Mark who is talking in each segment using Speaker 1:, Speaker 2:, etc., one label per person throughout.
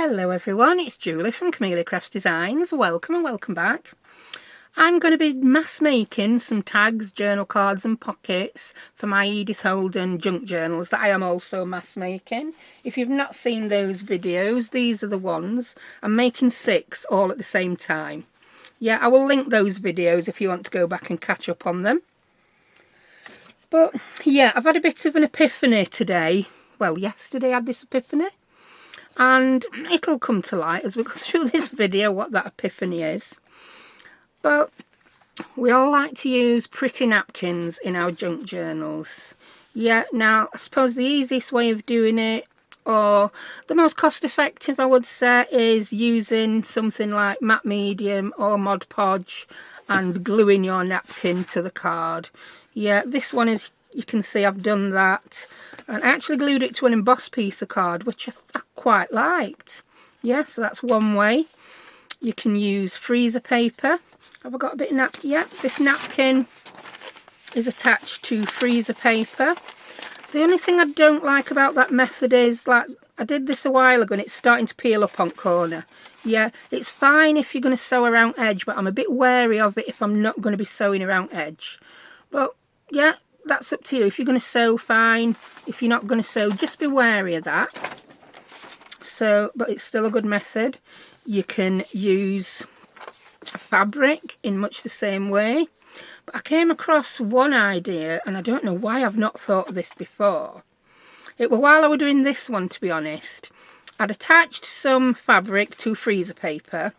Speaker 1: Hello everyone, it's Julie from Camelia Crafts Designs. Welcome and welcome back. I'm going to be mass making some tags, journal cards and pockets for my Edith Holden junk journals that I am also mass making. If you've not seen those videos, these are the ones. I'm making 6 all at the same time. Yeah, I will link those videos if you want to go back and catch up on them. But yeah, I've had a bit of an epiphany today. Well, yesterday I had this epiphany. And it'll come to light as we go through this video what that epiphany is. But we all like to use pretty napkins in our junk journals. Yeah, now I suppose the easiest way of doing it, or the most cost effective I would say, is using something like matte medium or Mod Podge and gluing your napkin to the card. Yeah, this one is, you can see I've done that. And I actually glued it to an embossed piece of card, which I quite liked. Yeah, so that's one way. You can use freezer paper. Have I got a bit of napkin? Yeah, this napkin is attached to freezer paper. The only thing I don't like about that method is, like, I did this a while ago and it's starting to peel up on corner. Yeah, it's fine if you're going to sew around edge, but I'm a bit wary of it if I'm not going to be sewing around edge. But yeah, that's up to you. If you're going to sew, fine. If you're not going to sew, just be wary of that. So, but it's still a good method. You can use fabric in much the same way. But I came across one idea, and I don't know why I've not thought of this before. It was while I was doing this one, to be honest. I'd attached some fabric to freezer paper.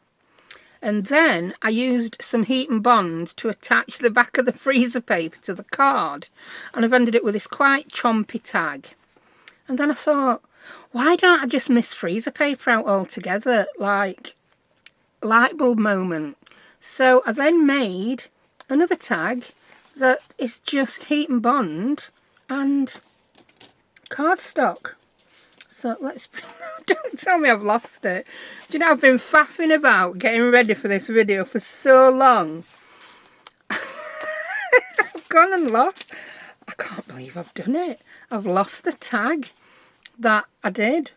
Speaker 1: And then I used some heat and bond to attach the back of the freezer paper to the card. And I've ended up with this quite chompy tag. And then I thought, why don't I just miss freezer paper out altogether? Like, light bulb moment. So I then made another tag that is just heat and bond and cardstock. So let's, don't tell me I've lost it. Do you know, I've been faffing about getting ready for this video for so long. I've gone and lost. I can't believe I've done it. I've lost the tag that I did.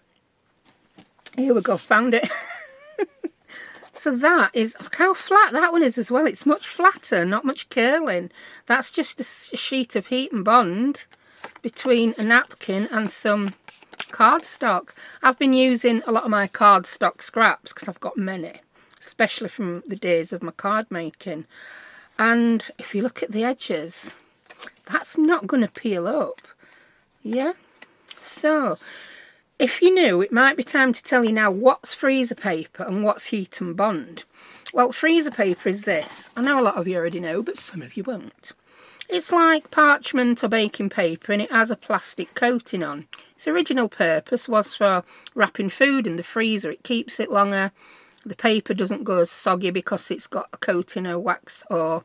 Speaker 1: Here we go, found it. So that is, look how flat that one is as well. It's much flatter, not much curling. That's just a sheet of heat and bond between a napkin and some cardstock. I've been using a lot of my cardstock scraps because I've got many, especially from the days of my card making. And if you look at the edges, that's not going to peel up. Yeah, so if you knew, it might be time to tell you now what's freezer paper and what's heat and bond. Well, freezer paper is this. I know a lot of you already know, but some of you won't. It's like parchment or baking paper, and it has a plastic coating on. Its original purpose was for wrapping food in the freezer. It keeps it longer. The paper doesn't go as soggy because it's got a coating of wax or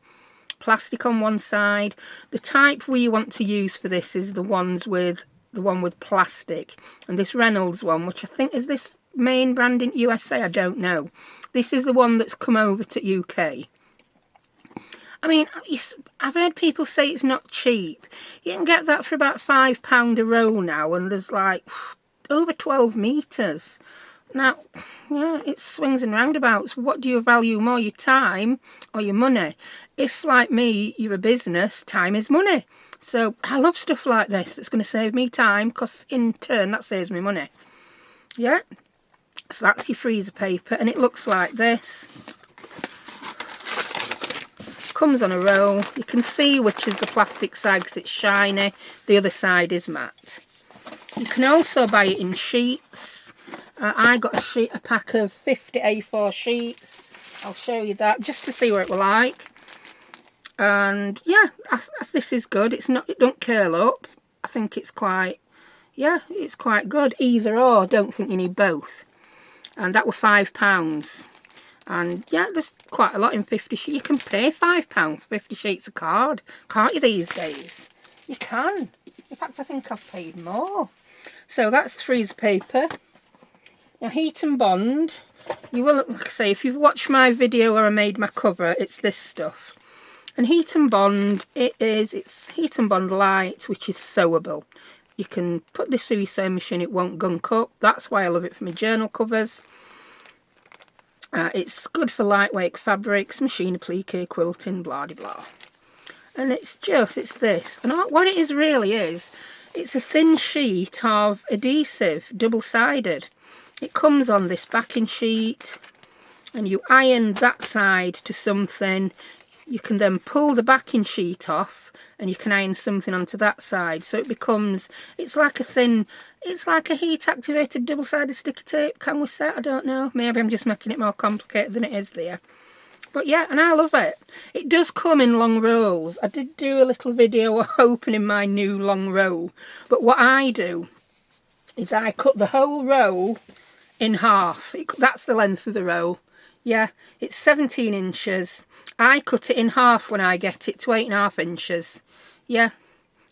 Speaker 1: plastic on one side. The type we want to use for this is the one with plastic. And this Reynolds one, which I think is this main brand in USA, I don't know. This is the one that's come over to UK. I mean, I've heard people say it's not cheap. You can get that for about £5 a roll now, and there's like over 12 metres. Now, yeah, it swings and roundabouts. What do you value more, your time or your money? If, like me, you're a business, time is money. So I love stuff like this that's going to save me time, because in turn that saves me money. Yeah, so that's your freezer paper, and it looks like this. Comes on a roll. You can see which is the plastic side because it's shiny. The other side is matte. You can also buy it in sheets. I got a pack of 50 A4 sheets. I'll show you that just to see what it will like. And yeah, this is good. It don't curl up. I think it's quite, yeah, it's quite good. Either or, don't think you need both. And that were £5. And yeah, there's quite a lot in 50 sheets. You can pay £5 for 50 sheets of card, can't you, these days? You can. In fact, I think I've paid more. So that's freezer paper. Now, heat and bond. You will, like I say, if you've watched my video where I made my cover, it's this stuff. And heat and bond, it's heat and bond light, which is sewable. You can put this through your sewing machine, it won't gunk up. That's why I love it for my journal covers. It's good for lightweight fabrics, machine applique, quilting, blah de blah. And it's this. And what it is really is, it's a thin sheet of adhesive, double-sided. It comes on this backing sheet, and you iron that side to something. You can then pull the backing sheet off, and you can iron something onto that side. So it becomes, it's like a heat-activated double-sided sticky tape, can we say? I don't know. Maybe I'm just making it more complicated than it is there. But yeah, and I love it. It does come in long rolls. I did do a little video opening my new long roll. But what I do is I cut the whole roll in half. That's the length of the roll. Yeah, it's 17 inches. I cut it in half when I get it to 8.5 inches. Yeah,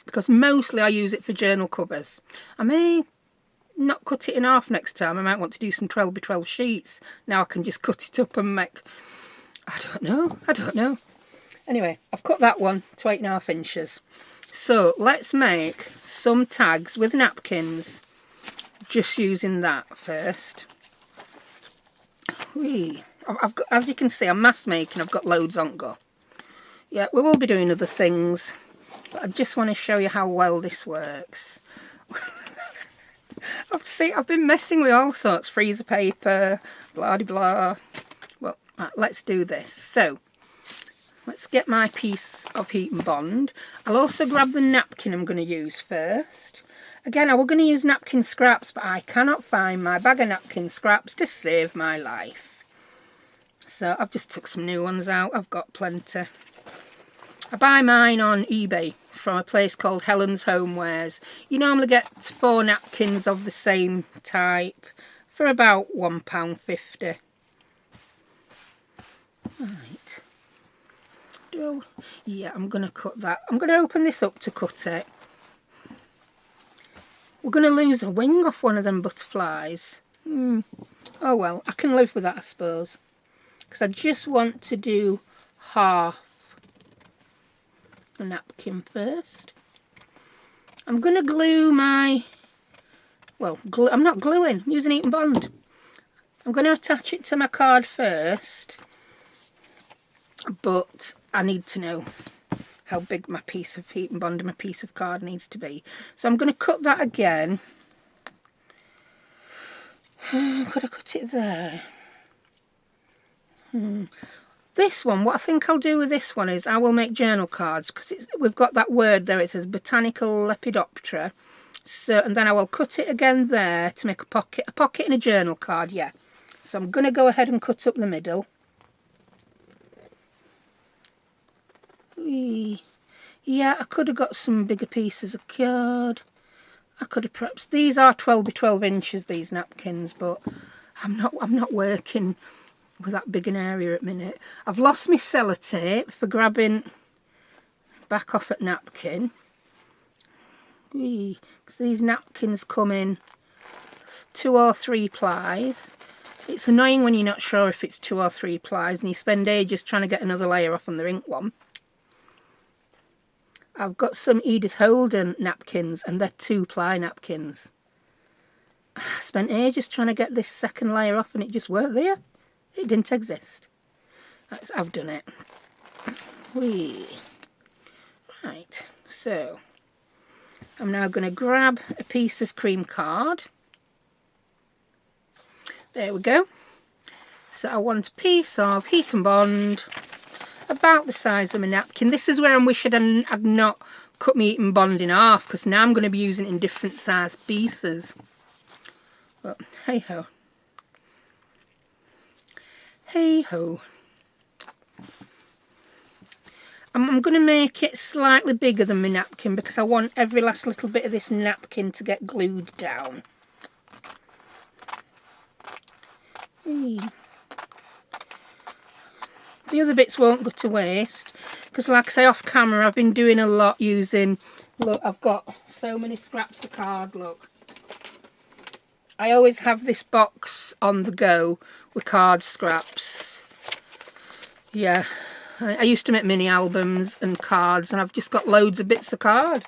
Speaker 1: because mostly I use it for journal covers. I may not cut it in half next time. I might want to do some 12 by 12 sheets. Now I can just cut it up and make... I don't know. Anyway, I've cut that one to 8.5 inches. So let's make some tags with napkins, just using that first. I've got, as you can see, I'm mass making. I've got loads on go. Yeah, we will be doing other things, but I just want to show you how well this works. I've been messing with all sorts, freezer paper, blah de blah. Well, let's do this. So let's get my piece of heat and bond. I'll also grab the napkin I'm going to use first. Again, I was going to use napkin scraps, but I cannot find my bag of napkin scraps to save my life. So I've just took some new ones out. I've got plenty. I buy mine on eBay from a place called Helens Homewares. You normally get 4 napkins of the same type for about £1.50. Right. Yeah, I'm going to cut that. I'm going to open this up to cut it. We're going to lose a wing off one of them butterflies. Oh well, I can live with that, I suppose. Because I just want to do half a napkin first. I'm going to glue my... Well, I'm not gluing. I'm using heat and bond. I'm going to attach it to my card first. But I need to know how big my piece of heat and bond and my piece of card needs to be. So I'm going to cut that again. Could I cut it there? This one, what I think I'll do with this one is I will make journal cards, because we've got that word there, it says Botanical Lepidoptera. So, and then I will cut it again there to make a pocket in a journal card, yeah. So I'm going to go ahead and cut up the middle. Yeah, I could have got some bigger pieces of card. I could have perhaps... These are 12 by 12 inches, these napkins, but I'm not working with that big an area at the minute. I've lost my sellotape for grabbing back off at napkin. Because these napkins come in 2 or 3 plies. It's annoying when you're not sure if it's 2 or 3 plies and you spend ages trying to get another layer off on the ink one. I've got some Edith Holden napkins, and they're 2-ply napkins. I spent ages trying to get this second layer off, and it just weren't there. It didn't exist. I've done it. Right, so I'm now going to grab a piece of cream card. There we go. So I want a piece of heat and bond, about the size of my napkin. This is where I wish I'd not cut my heat and bond in half, because now I'm going to be using it in different size pieces. But hey ho. Hey ho. I'm going to make it slightly bigger than my napkin, because I want every last little bit of this napkin to get glued down. The other bits won't go to waste, because like I say, off camera I've been doing a lot using... Look, I've got so many scraps of card, look. I always have this box on the go with card scraps. Yeah, I used to make mini albums and cards, and I've just got loads of bits of card.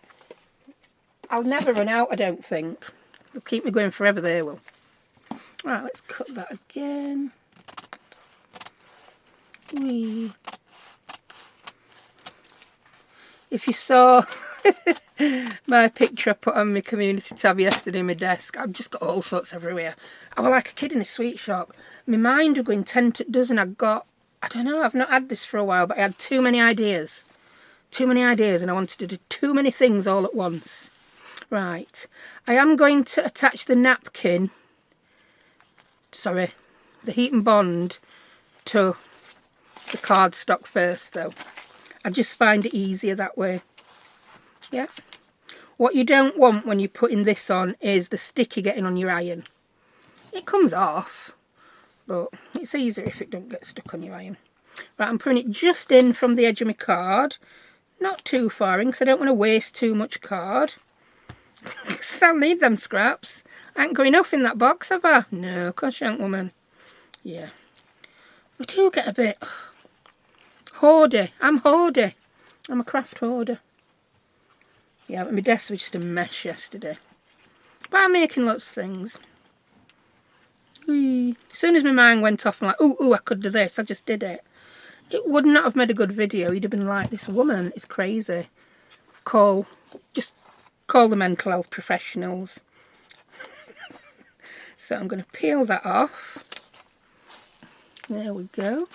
Speaker 1: I'll never run out, I don't think. They'll keep me going forever, they will. Right, let's cut that again. Whee. If you saw my picture I put on my community tab yesterday on my desk, I've just got all sorts everywhere. I was like a kid in a sweet shop. My mind was going 10 to dozen. I don't know, I've not had this for a while, but I had too many ideas. Too many ideas, and I wanted to do too many things all at once. Right, I am going to attach the napkin, sorry, the heat and bond to the cardstock first though. I just find it easier that way. Yeah. What you don't want when you're putting this on is the sticky getting on your iron. It comes off, but it's easier if it don't get stuck on your iron. Right, I'm putting it just in from the edge of my card. Not too far in, because I don't want to waste too much card. Because I'll need them scraps. I ain't got enough in that box, have I? No, of course you ain't, woman. Yeah. We do get a bit hoardy. I'm hoardy. I'm a craft hoarder. Yeah, but my desk was just a mess yesterday. But I'm making lots of things. Whee. As soon as my mind went off, I'm like, ooh, I could do this. I just did it. It would not have made a good video. You'd have been like, this woman is crazy. Just call the mental health professionals. So I'm going to peel that off. There we go.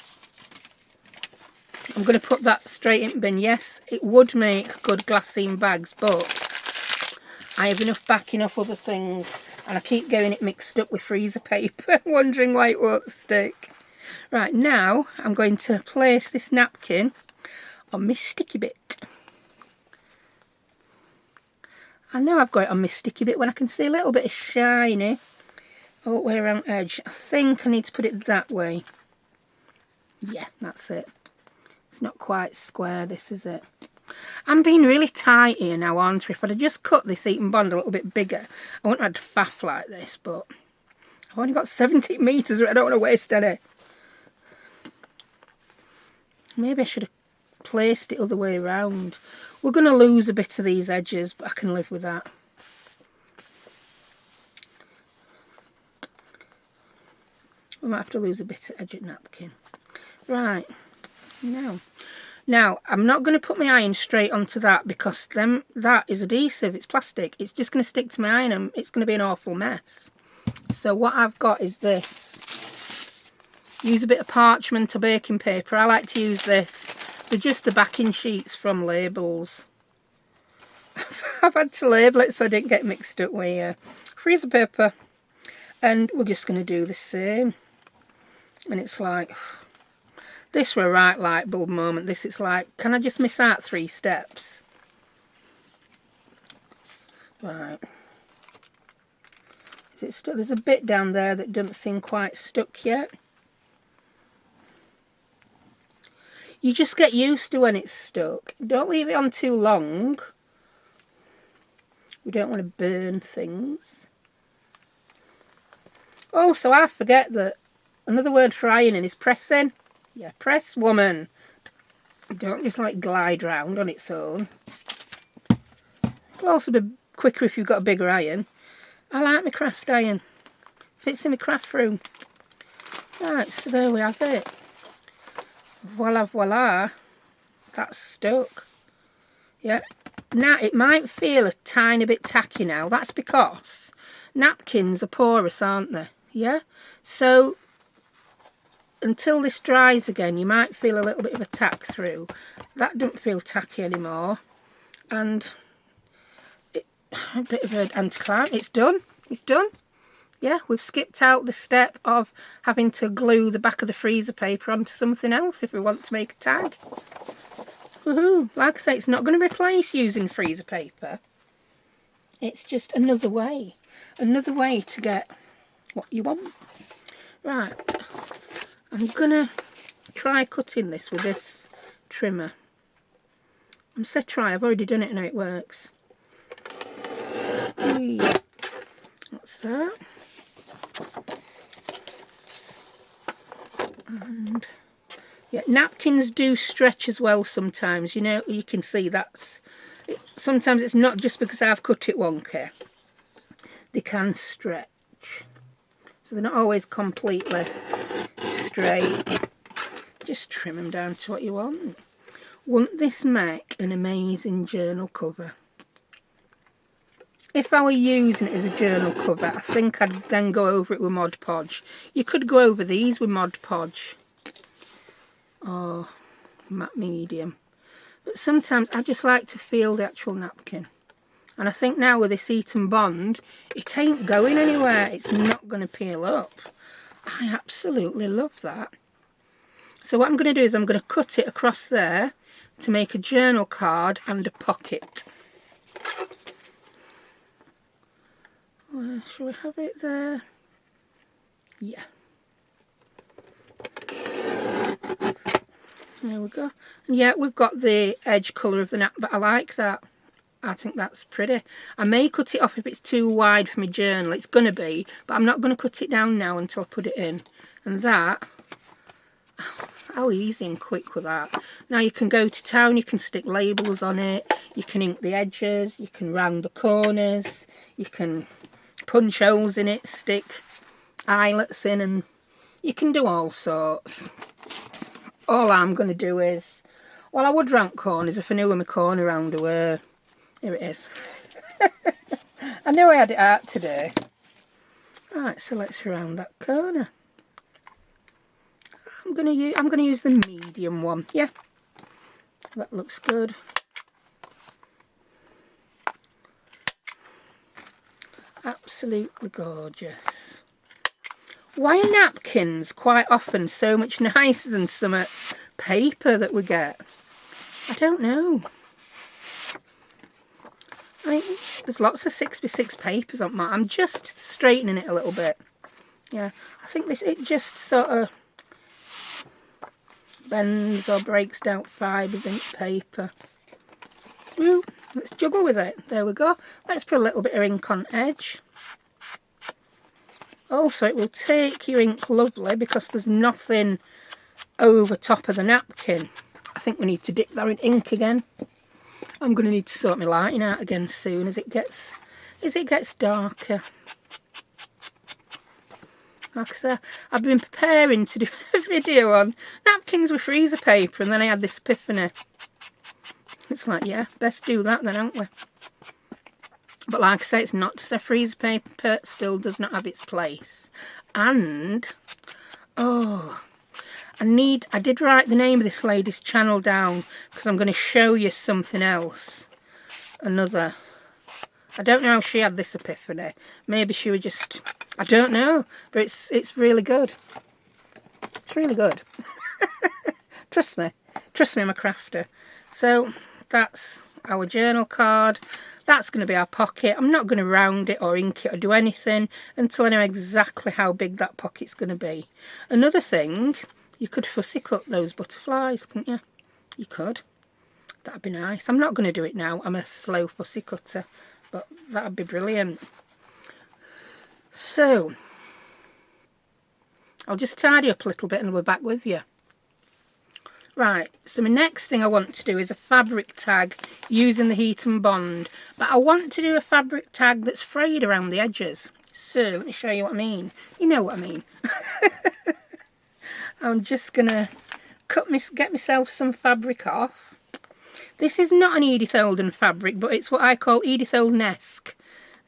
Speaker 1: I'm going to put that straight in the bin. Yes, it would make good glassine bags, but I have enough backing off other things, and I keep getting it mixed up with freezer paper, wondering why it won't stick. Right, now I'm going to place this napkin on my sticky bit. I know I've got it on my sticky bit when I can see a little bit of shiny all the way around the edge. I think I need to put it that way. Yeah, that's it. It's not quite square, this, is it? I'm being really tight here now, aren't I? If I'd have just cut this heat and bond a little bit bigger, I wouldn't have had faff like this, but I've only got 17 metres, I don't want to waste any. Maybe I should have placed it other way around. We're going to lose a bit of these edges, but I can live with that. We might have to lose a bit of edge at napkin. Right, now I'm not going to put my iron straight onto that, because that is adhesive, it's plastic. It's just going to stick to my iron and it's going to be an awful mess. So what I've got is this. Use a bit of parchment or baking paper. I like to use this. They're just the backing sheets from labels. I've had to label it so I didn't get mixed up with freezer paper. And we're just going to do the same. And it's like, this were a right light bulb moment. This, it's like, can I just miss out 3 steps? Right. Is it stuck? There's a bit down there that doesn't seem quite stuck yet. You just get used to when it's stuck. Don't leave it on too long. We don't want to burn things. Also, I forget that another word for ironing is pressing. Yeah, press, woman. Don't just like glide round on its own. It'll also be quicker if you've got a bigger iron. I like my craft iron. Fits in my craft room. Right, so there we have it. Voila, voila. That's stuck. Yeah. Now, it might feel a tiny bit tacky now. That's because napkins are porous, aren't they? Yeah? So, until this dries again, you might feel a little bit of a tack through. That doesn't feel tacky anymore. And a bit of an anticlimactic. It's done. It's done. Yeah, we've skipped out the step of having to glue the back of the freezer paper onto something else if we want to make a tag. Woohoo! Like I say, it's not going to replace using freezer paper. It's just another way to get what you want. Right, I'm going to try cutting this with this trimmer. I'm said try, I've already done it and how it works. What's that? And yeah, napkins do stretch as well sometimes. You know, you can see sometimes it's not just because I've cut it wonky. They can stretch. So they're not always completely straight. Just trim them down to what you want. Wouldn't this make an amazing journal cover? If I were using it as a journal cover, I think I'd then go over it with Mod Podge. You could go over these with Mod Podge or matte medium. But sometimes I just like to feel the actual napkin. And I think now with this Heat and Bond, it ain't going anywhere. It's not going to peel up. I absolutely love that. So what I'm going to do is I'm going to cut it across there to make a journal card and a pocket. Shall we have it there? Yeah. There we go. And yeah, we've got the edge colour of the nap, but I like that. I think that's pretty. I may cut it off if it's too wide for my journal. It's going to be, but I'm not going to cut it down now until I put it in. And that, how easy and quick with that. Now you can go to town, you can stick labels on it, you can ink the edges, you can round the corners, you can punch holes in it, stick eyelets in, and you can do all sorts. All I'm going to do is, well, I would round corners if I knew where my corner rounder were. Here it is. I knew I had it out today. Right, so let's round that corner. I'm gonna use the medium one. Yeah, that looks good. Absolutely gorgeous. Why are napkins quite often so much nicer than some paper that we get? I don't know. I mean, there's lots of 6x6 papers on mine. I'm just straightening it a little bit. Yeah, I think it just sort of bends or breaks down fibres in paper. Ooh, let's juggle with it. There we go. Let's put a little bit of ink on edge. Also, it will take your ink lovely because there's nothing over top of the napkin. I think we need to dip that in ink again. I'm going to need to sort my lighting out again soon as it gets darker. Like I said, I've been preparing to do a video on napkins with freezer paper, and then I had this epiphany. It's like, yeah, best do that then, aren't we? But like I say, it's not just a freezer paper, it still does not have its place. And, oh, I did write the name of this lady's channel down because I'm going to show you something else. I don't know how she had this epiphany. Maybe she was just, I don't know, but it's really good. It's really good. Trust me, I'm a crafter. So that's our journal card. That's going to be our pocket. I'm not going to round it or ink it or do anything until I know exactly how big that pocket's going to be. Another thing, you could fussy cut those butterflies, couldn't you? You could. That'd be nice. I'm not going to do it now. I'm a slow fussy cutter, but that'd be brilliant. So, I'll just tidy up a little bit and we'll be back with you. Right, so my next thing I want to do is a fabric tag using the Heat and Bond. But I want to do a fabric tag that's frayed around the edges. So, let me show you what I mean. You know what I mean. I'm just going to get myself some fabric off. This is not an Edith Holden fabric, but it's what I call Edith Holden-esque.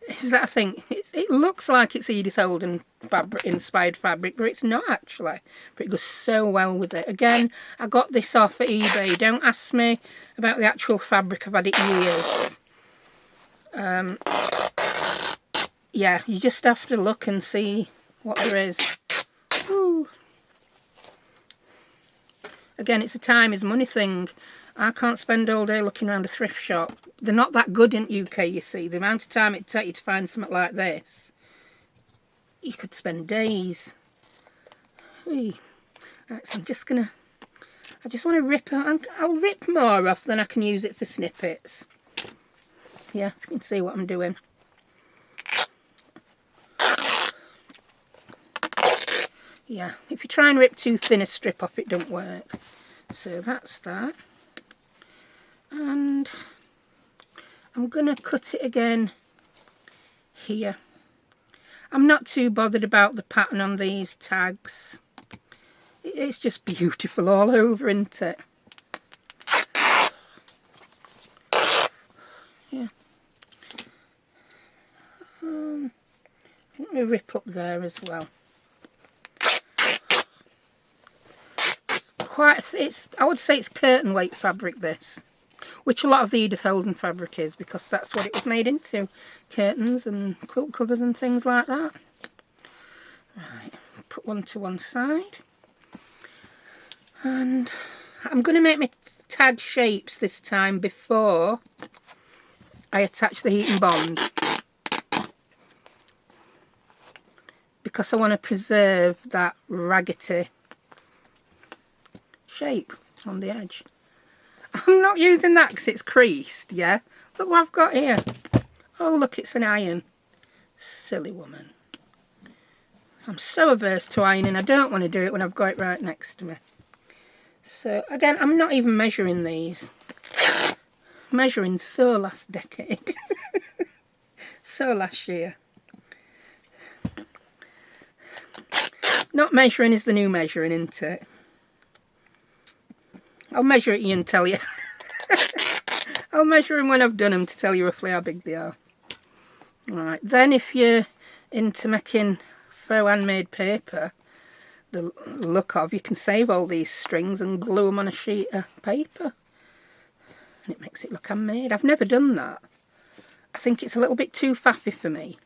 Speaker 1: Is that a thing? It looks like it's Edith Holden inspired fabric, but it's not actually. But it goes so well with it. Again, I got this off at eBay. Don't ask me about the actual fabric. I've had it years. Yeah, you just have to look and see what there is. Ooh. Again, it's a time is money thing. I can't spend all day looking around a thrift shop. They're not that good in the UK, you see. The amount of time it'd take you to find something like this, you could spend days. Right, so I'm just gonna, I just want to rip, I'll rip more off than I can use it for snippets. Yeah, you can see what I'm doing. Yeah, if you try and rip too thin a strip off, it don't work. So that's that. And I'm going to cut it again here. I'm not too bothered about the pattern on these tags. It's just beautiful all over, isn't it? Yeah. Let me rip up there as well. I would say it's curtain weight fabric, this, which a lot of the Edith Holden fabric is, because that's what it was made into, curtains and quilt covers and things like that. Right, put one to one side, and I'm going to make my tag shapes this time before I attach the heat and bond, because I want to preserve that raggedy shape on the edge. I'm not using that because it's creased, yeah? Look what I've got here. Oh, look, it's an iron. Silly woman. I'm so averse to ironing, I don't want to do it when I've got it right next to me. So, again, I'm not even measuring these. Measuring so last decade. So last year. Not measuring is the new measuring, isn't it? I'll measure it you and tell you. I'll measure them when I've done them to tell you roughly how big they are. Right, then if you're into making faux handmade paper, the look of, you can save all these strings and glue them on a sheet of paper. And it makes it look handmade. I've never done that. I think it's a little bit too faffy for me.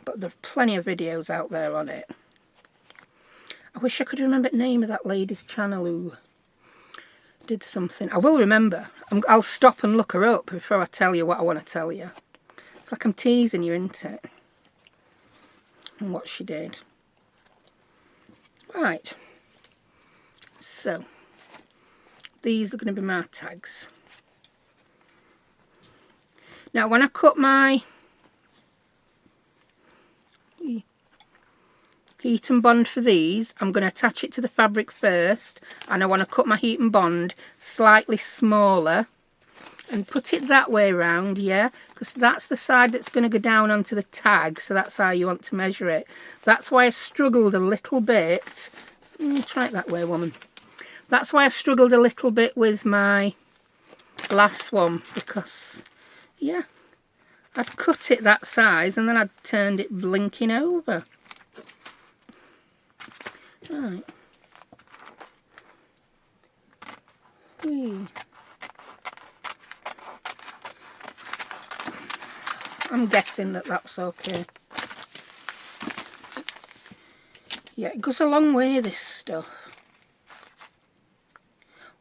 Speaker 1: But there are plenty of videos out there on it. I wish I could remember the name of that lady's channel who did something. I will remember. I'll stop and look her up before I tell you what I want to tell you. It's like I'm teasing you, isn't it? And what she did. Right. So, these are going to be my tags. Now, when I cut my heat and bond for these, I'm going to attach it to the fabric first, and I want to cut my heat and bond slightly smaller and put it that way around, yeah, because that's the side that's going to go down onto the tag, so that's how you want to measure it. That's why I struggled a little bit. Try it that way, woman. That's why I struggled a little bit with my last one, because, yeah, I'd cut it that size and then I'd turned it blinking over. Right. I'm guessing that that's okay. Yeah, it goes a long way, this stuff.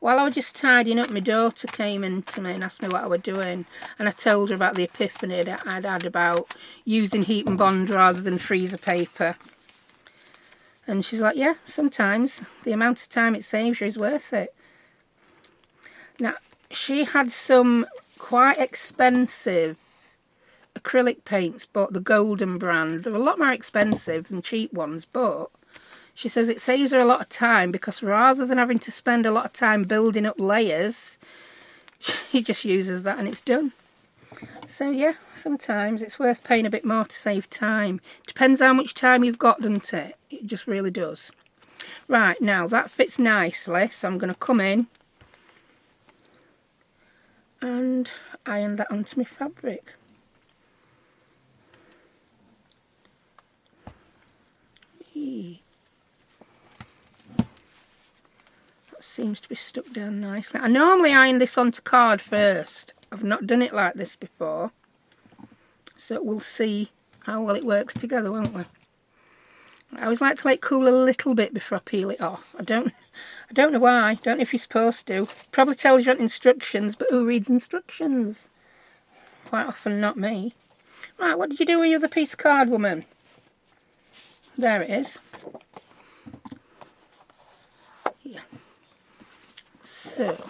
Speaker 1: While I was just tidying up, my daughter came in to me and asked me what I was doing, and I told her about the epiphany that I'd had about using heat and bond rather than freezer paper. And she's like, yeah, sometimes the amount of time it saves you is worth it. Now, she had some quite expensive acrylic paints, bought the Golden brand. They're a lot more expensive than cheap ones, but she says it saves her a lot of time, because rather than having to spend a lot of time building up layers, she just uses that and it's done. So yeah, sometimes it's worth paying a bit more to save time. Depends how much time you've got, doesn't it? It just really does. Right, now that fits nicely, so I'm going to come in and iron that onto my fabric. That seems to be stuck down nicely. I normally iron this onto card first. I've not done it like this before, so we'll see how well it works together, won't we? I always like to let it cool a little bit before I peel it off. I don't know why. I don't know if you're supposed to. Probably tells you on instructions, but who reads instructions? Quite often not me. Right, what did you do with your other piece of card, woman? There it is. Yeah. So,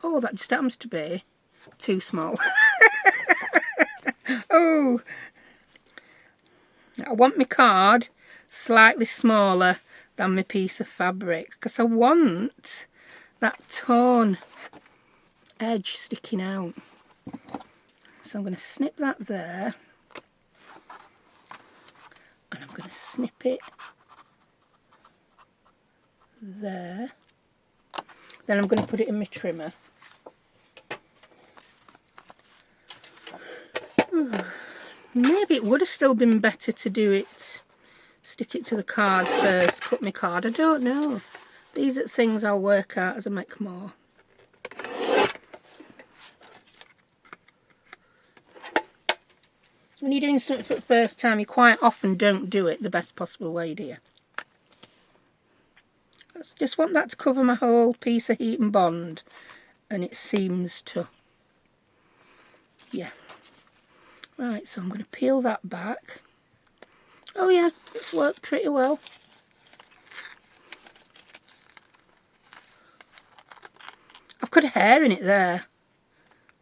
Speaker 1: oh, that just happens to be too small. Oh, I want my card slightly smaller than my piece of fabric, because I want that torn edge sticking out. So I'm going to snip that there. And I'm going to snip it there. Then I'm going to put it in my trimmer. Ooh. Maybe it would have still been better to do it, stick it to the card first, cut my card. I don't know. These are things I'll work out as I make more. When you're doing something for the first time, you quite often don't do it the best possible way, do you? I just want that to cover my whole piece of heat and bond, and it seems to. Yeah. Right, so I'm going to peel that back. Oh yeah, it's worked pretty well. I've got a hair in it there.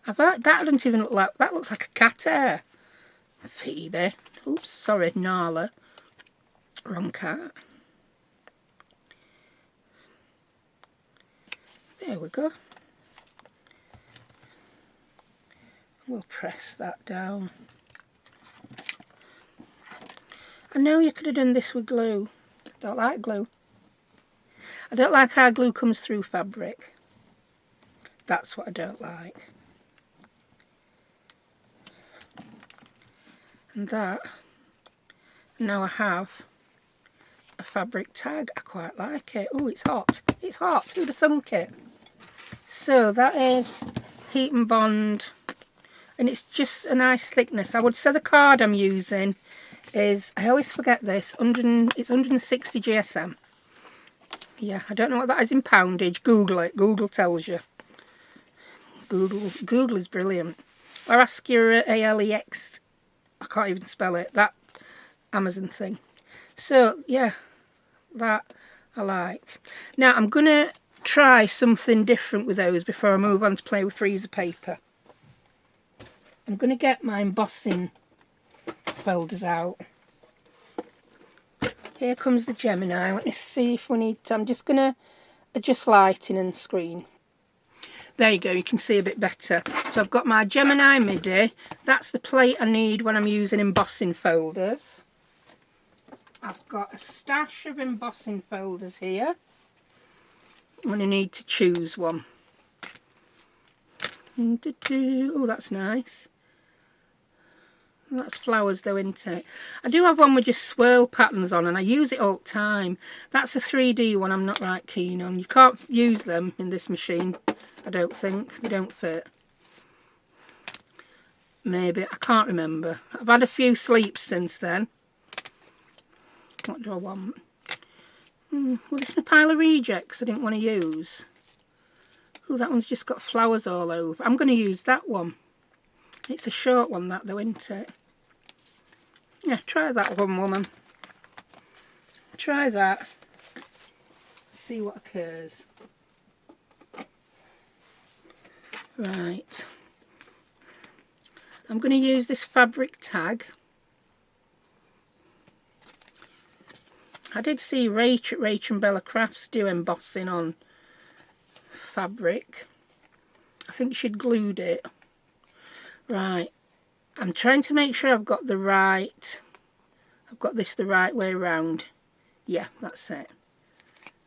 Speaker 1: That doesn't even look like, that looks like a cat hair. Phoebe. Oops, sorry, Nala. Wrong cat. There we go. We'll press that down. I know you could have done this with glue. I don't like glue. I don't like how glue comes through fabric. That's what I don't like. And that, now I have a fabric tag. I quite like it. Oh, it's hot. It's hot. Who'd have thunk it? So that is heat and bond. And it's just a nice thickness. I would say the card I'm using is, I always forget this, it's 160 GSM. Yeah, I don't know what that is in poundage. Google it. Google tells you. Google is brilliant. Or ask your ALEX. I can't even spell it. That Amazon thing. So, yeah, that I like. Now, I'm going to try something different with those before I move on to play with freezer paper. I'm going to get my embossing folders out. Here comes the Gemini. Let me see if we need to. I'm just going to adjust lighting and screen. There you go, you can see a bit better. So I've got my Gemini MIDI. That's the plate I need when I'm using embossing folders. I've got a stash of embossing folders here. I'm going to need to choose one. Oh, that's nice. That's flowers though, isn't it? I do have one with just swirl patterns on and I use it all the time. That's a 3D one I'm not right keen on. You can't use them in this machine, I don't think. They don't fit. Maybe, I can't remember. I've had a few sleeps since then. What do I want? Well, this is my pile of rejects I didn't want to use. Oh, that one's just got flowers all over. I'm going to use that one. It's a short one, that though, isn't it? Yeah, try that one, woman. Try that. See what occurs. Right. I'm going to use this fabric tag. I did see Rach at Rach and Bella Crafts do embossing on fabric. I think she'd glued it. Right. I'm trying to make sure I've got the right... I've got this the right way around. Yeah, that's it.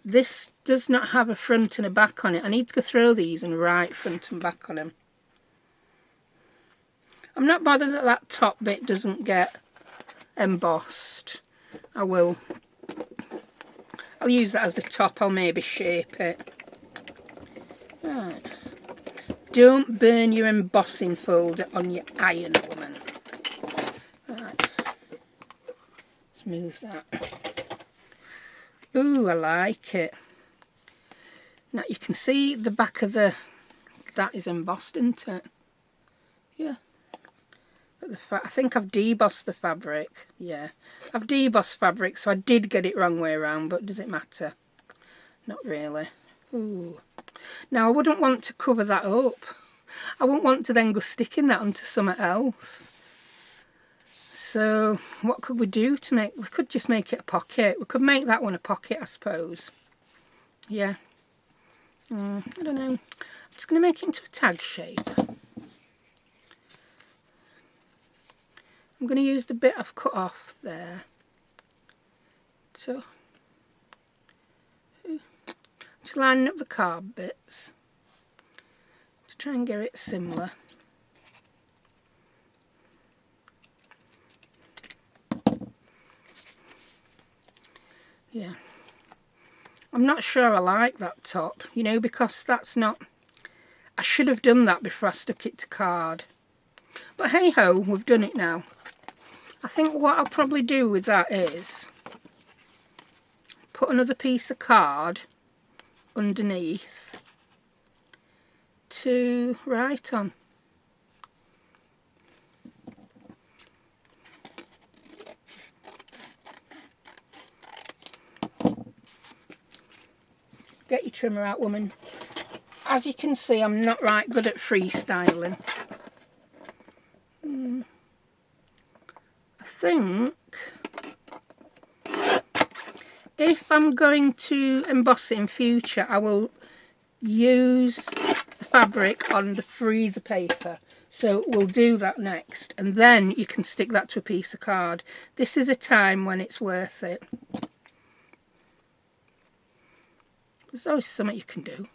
Speaker 1: This does not have a front and a back on it. I need to go through these and write front and back on them. I'm not bothered that that top bit doesn't get embossed. I'll use that as the top. I'll maybe shape it. Right. Don't burn your embossing folder on your iron, woman. Right. Let's move that. Ooh, I like it. Now you can see the back of that is embossed, isn't it? Yeah. I think I've debossed the fabric. Yeah. I've debossed fabric, so I did get it wrong way around, but does it matter? Not really. Ooh. Now I wouldn't want to cover that up. I wouldn't want to then go sticking that onto something else. So what could we do to make... We could just make it a pocket. We could make that one a pocket, I suppose. Yeah. I don't know. I'm just going to make it into a tag shape. I'm going to use the bit I've cut off there. So, just lining up the card bits to try and get it similar. Yeah. I'm not sure I like that top, you know, because that's not... I should have done that before I stuck it to card. But hey ho, we've done it now. I think what I'll probably do with that is put another piece of card underneath to write on. Get your trimmer out, woman. As you can see, I'm not right good at freestyling. I think if I'm going to emboss it in future, I will use the fabric on the freezer paper. So we'll do that next, and then you can stick that to a piece of card. This is a time when it's worth it. There's always something you can do.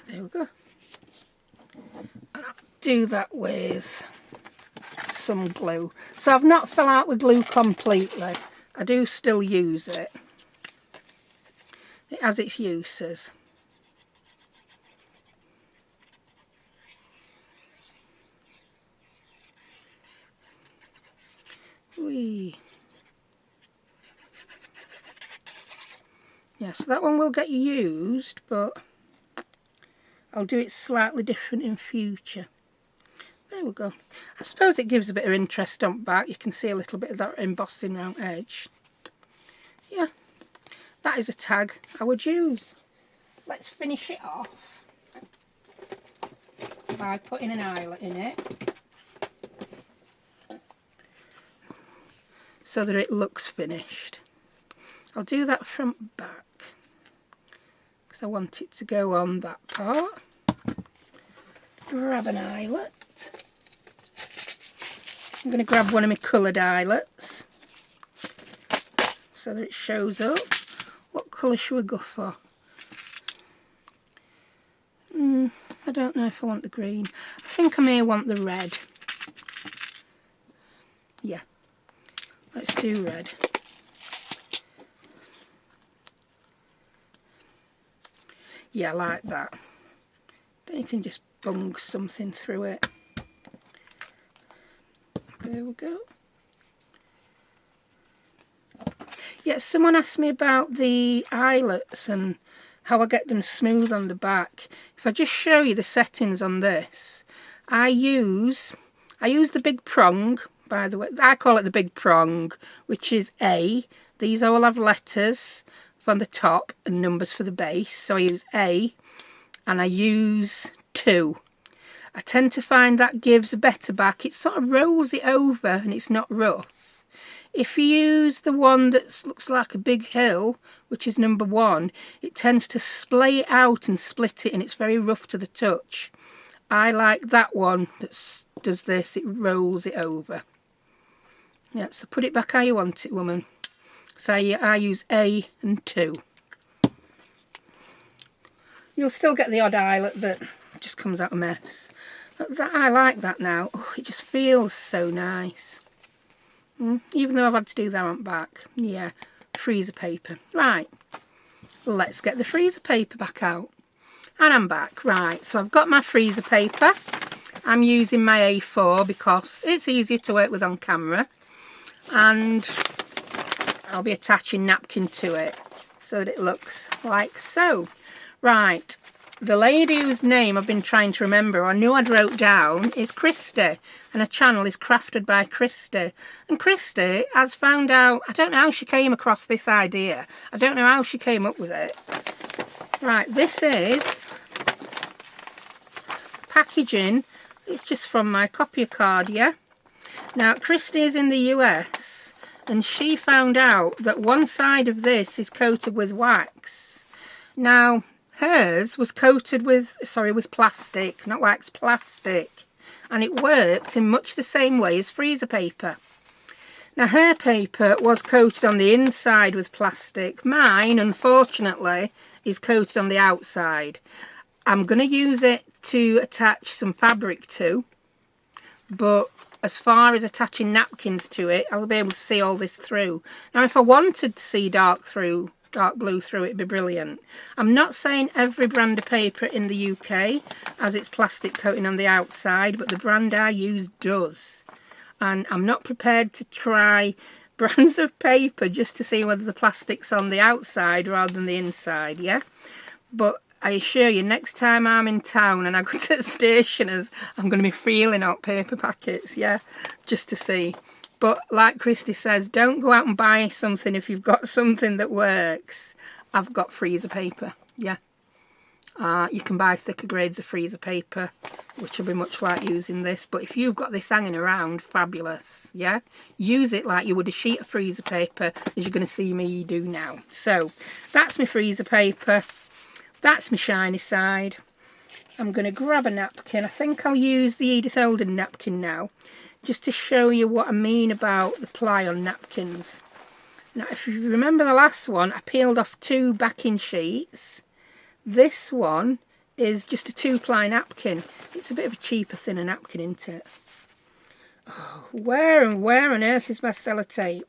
Speaker 1: There we go. And I'll do that with some glue. So I've not fell out with glue completely. I do still use it. It has its uses. Whee. Yeah, so that one will get used, but I'll do it slightly different in future. There we go. I suppose it gives a bit of interest on back. You can see a little bit of that embossing round edge. Yeah, that is a tag I would use. Let's finish it off by putting an eyelet in it so that it looks finished. I'll do that from back because I want it to go on that part. Grab an eyelet. I'm going to grab one of my coloured eyelets so that it shows up. What colour should we go for? I don't know if I want the green. I think I may want the red. Yeah, let's do red. Yeah, I like that. Then you can just bung something through it. There we go. Yeah, someone asked me about the eyelets and how I get them smooth on the back. If I just show you the settings on this, I use the big prong, by the way. I call it the big prong, which is A. These all have letters from the top and numbers for the base. So I use A and I use 2. I tend to find that gives a better back. It sort of rolls it over and it's not rough. If you use the one that looks like a big hill, which is number 1, it tends to splay it out and split it and it's very rough to the touch. I like that one that does this, it rolls it over. Yeah, so put it back how you want it, woman. So I use A and 2. You'll still get the odd eyelet that just comes out a mess. But that, I like that now. Oh, it just feels so nice. Even though I've had to do that on back. Yeah, freezer paper. Right, let's get the freezer paper back out. And I'm back. Right, so I've got my freezer paper. I'm using my A4 because it's easier to work with on camera. And I'll be attaching napkin to it so that it looks like so. Right, the lady whose name I've been trying to remember, or I knew I'd wrote down, is Christy, and her channel is Crafted by Christy. And Christy has found out, I don't know how she came across this idea. I don't know how she came up with it. Right, this is packaging. It's just from my copier card, yeah? Now, Christy is in the US, and she found out that one side of this is coated with wax. Now, Hers was coated with, with plastic, not wax, plastic. And it worked in much the same way as freezer paper. Now her paper was coated on the inside with plastic. Mine, unfortunately, is coated on the outside. I'm going to use it to attach some fabric to, but as far as attaching napkins to it, I'll be able to see all this through. Now if I wanted to see dark blue through, it'd be brilliant. I'm not saying every brand of paper in the UK has its plastic coating on the outside, but the brand I use does. And I'm not prepared to try brands of paper just to see whether the plastic's on the outside rather than the inside, yeah? But I assure you, next time I'm in town and I go to the stationers, I'm going to be feeling out paper packets, yeah? Just to see. But like Christy says, don't go out and buy something if you've got something that works. I've got freezer paper, yeah. You can buy thicker grades of freezer paper, which will be much like using this. But if you've got this hanging around, fabulous, yeah? Use it like you would a sheet of freezer paper, as you're going to see me do now. So, that's my freezer paper. That's my shiny side. I'm going to grab a napkin. I think I'll use the Edith Holden napkin now, just to show you what I mean about the ply on napkins. Now, if you remember the last one, I peeled off 2 backing sheets. This one is just a 2-ply napkin. It's a bit of a cheaper, thinner napkin, isn't it? Oh, where on earth is my sellotape?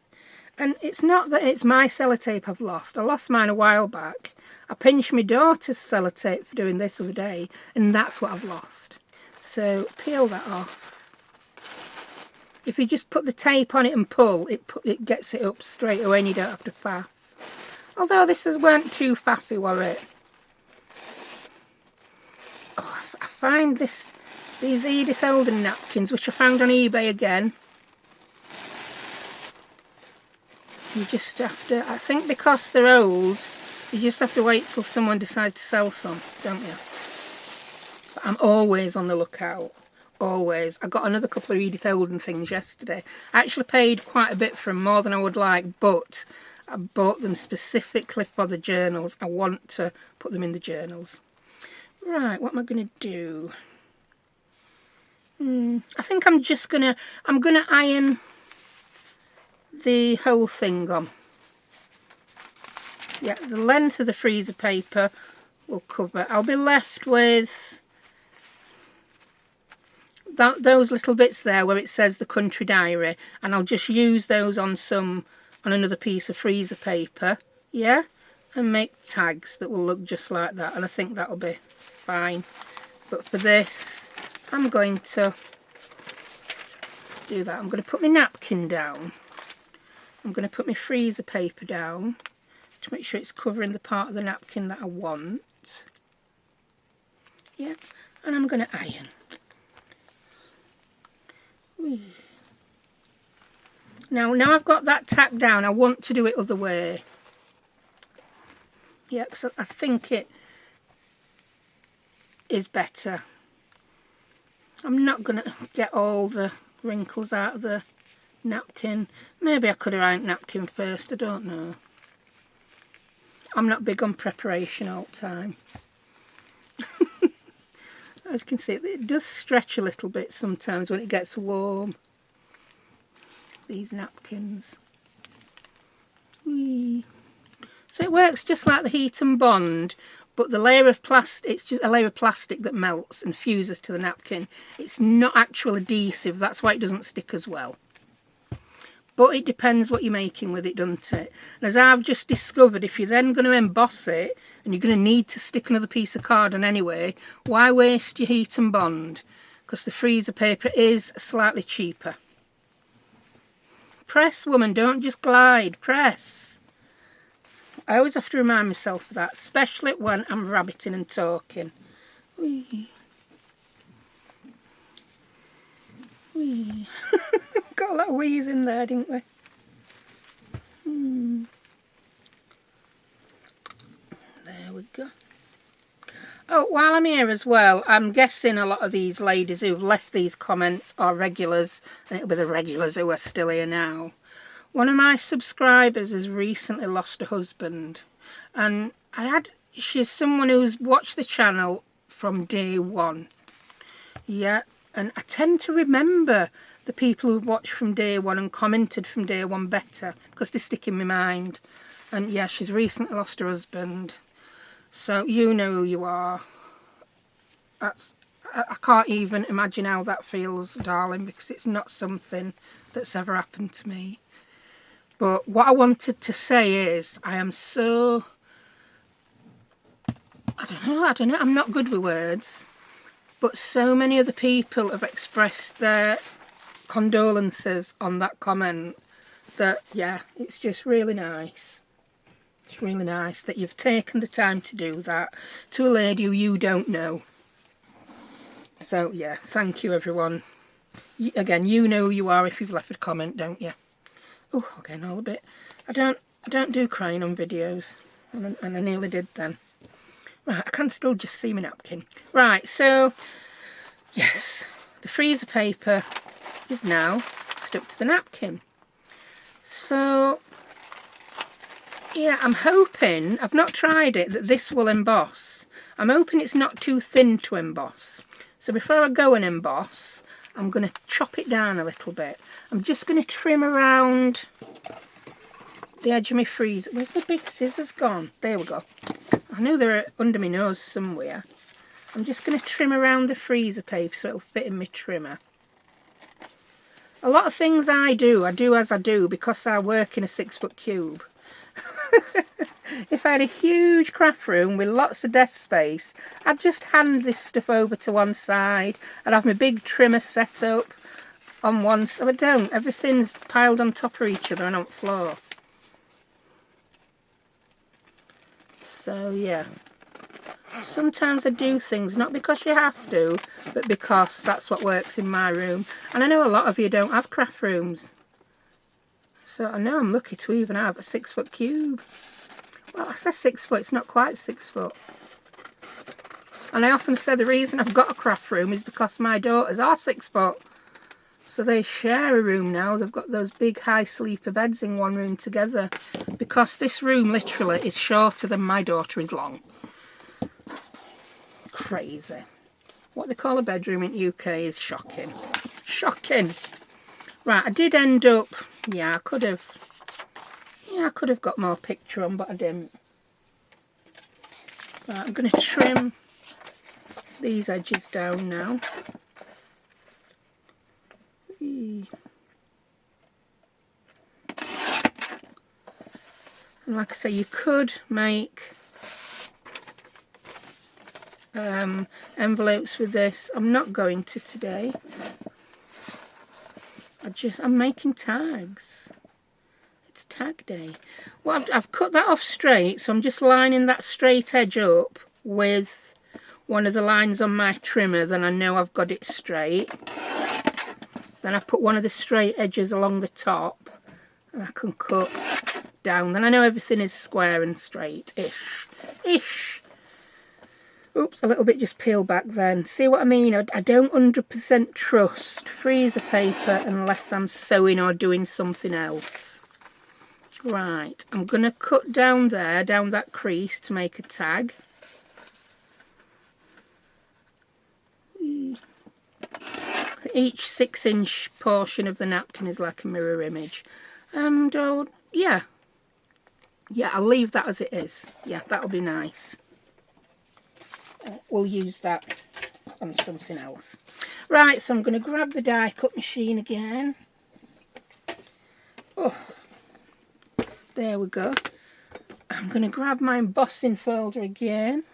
Speaker 1: And it's not that it's my sellotape I've lost. I lost mine a while back. I pinched my daughter's sellotape for doing this the other day, and that's what I've lost. So peel that off. If you just put the tape on it and pull, it gets it up straight away and you don't have to faff. Although this weren't too faffy, were it? Oh, I find these Edith Holden napkins, which I found on eBay again. You just have to, I think because they're old, you just have to wait till someone decides to sell some, don't you? But I'm always on the lookout. Always. I got another couple of Edith Holden things yesterday. I actually paid quite a bit for them, more than I would like, but I bought them specifically for the journals. I want to put them in the journals. Right, what am I going to do? I think I'm going to iron the whole thing on. Yeah, the length of the freezer paper will cover. I'll be left with those little bits there where it says the country diary, and I'll just use those on another piece of freezer paper, yeah, and make tags that will look just like that, and I think that'll be fine. But for this, I'm going to do that. I'm going to put my napkin down. I'm going to put my freezer paper down to make sure it's covering the part of the napkin that I want. Yeah, and I'm going to iron. Now I've got that tack down, I want to do it other way. Yeah, because I think it is better. I'm not going to get all the wrinkles out of the napkin. Maybe I could have ironed napkin first, I don't know. I'm not big on preparation all the time. As you can see, it does stretch a little bit sometimes when it gets warm. These napkins. Whee. So it works just like the heat and bond, but the layer of plastic, it's just a layer of plastic that melts and fuses to the napkin. It's not actual adhesive, that's why it doesn't stick as well. But it depends what you're making with it, doesn't it? And as I've just discovered, if you're then going to emboss it, and you're going to need to stick another piece of card on anyway, why waste your heat and bond? Because the freezer paper is slightly cheaper. Press, woman, don't just glide, press. I always have to remind myself of that, especially when I'm rabbiting and talking. Whee. Whee. Got a lot of wheeze in there, didn't we? There we go. Oh, while I'm here as well, I'm guessing a lot of these ladies who've left these comments are regulars, and it'll be the regulars who are still here now. One of my subscribers has recently lost a husband, and I had she's someone who's watched the channel from day one. Yeah, and I tend to remember the people who've watched from day one and commented from day one better because they stick in my mind. And yeah, she's recently lost her husband. So you know who you are. I can't even imagine how that feels, darling, because it's not something that's ever happened to me. But what I wanted to say is I am so... I don't know, I'm not good with words. But so many other people have expressed their condolences on that comment that, yeah, it's just really nice. It's really nice that you've taken the time to do that to a lady who you don't know. So, yeah, thank you, everyone. Again, you know who you are if you've left a comment, don't you? Oh, again, all a bit. I don't do crying on videos, and I nearly did then. Right, I can still just see my napkin. Right, so, yes, the freezer paper is now stuck to the napkin. So, yeah, I'm hoping, I've not tried it, that this will emboss. I'm hoping it's not too thin to emboss. So before I go and emboss, I'm going to chop it down a little bit. I'm just going to trim around the edge of my freezer. Where's my big scissors gone? There we go. I know they're under my nose somewhere. I'm just going to trim around the freezer paper so it'll fit in my trimmer. A lot of things I do as I do because I work in a 6-foot cube. If I had a huge craft room with lots of desk space, I'd just hand this stuff over to one side. I'd have my big trimmer set up on one side. But I don't. Everything's piled on top of each other and on the floor. So, yeah. Sometimes I do things, not because you have to, but because that's what works in my room. And I know a lot of you don't have craft rooms. So I know I'm lucky to even have a 6-foot cube. Well, I say 6 foot, it's not quite 6 foot. And I often say the reason I've got a craft room is because my daughters are 6 foot. So they share a room now. They've got those big high sleeper beds in one room together. Because this room literally is shorter than my daughter is long. Crazy. What they call a bedroom in the UK is shocking. Shocking. Right, I did end up... Yeah, I could have got more picture on, but I didn't. Right, I'm going to trim these edges down now. And like I say, you could make envelopes with this. I'm not going to today. I'm making tags. It's tag day. Well, I've cut that off straight, so I'm just lining that straight edge up with one of the lines on my trimmer, then I know I've got it straight. Then I put one of the straight edges along the top, and I can cut down. Then I know everything is square and straight-ish. Oops, a little bit just peeled back then. See what I mean? I don't 100% trust freezer paper unless I'm sewing or doing something else. Right, I'm going to cut down there, down that crease to make a tag. Each 6-inch portion of the napkin is like a mirror image. And yeah, I'll leave that as it is. Yeah, that'll be nice. We'll use that on something else. Right, so I'm going to grab the die cut machine again. Oh, there we go. I'm going to grab my embossing folder again.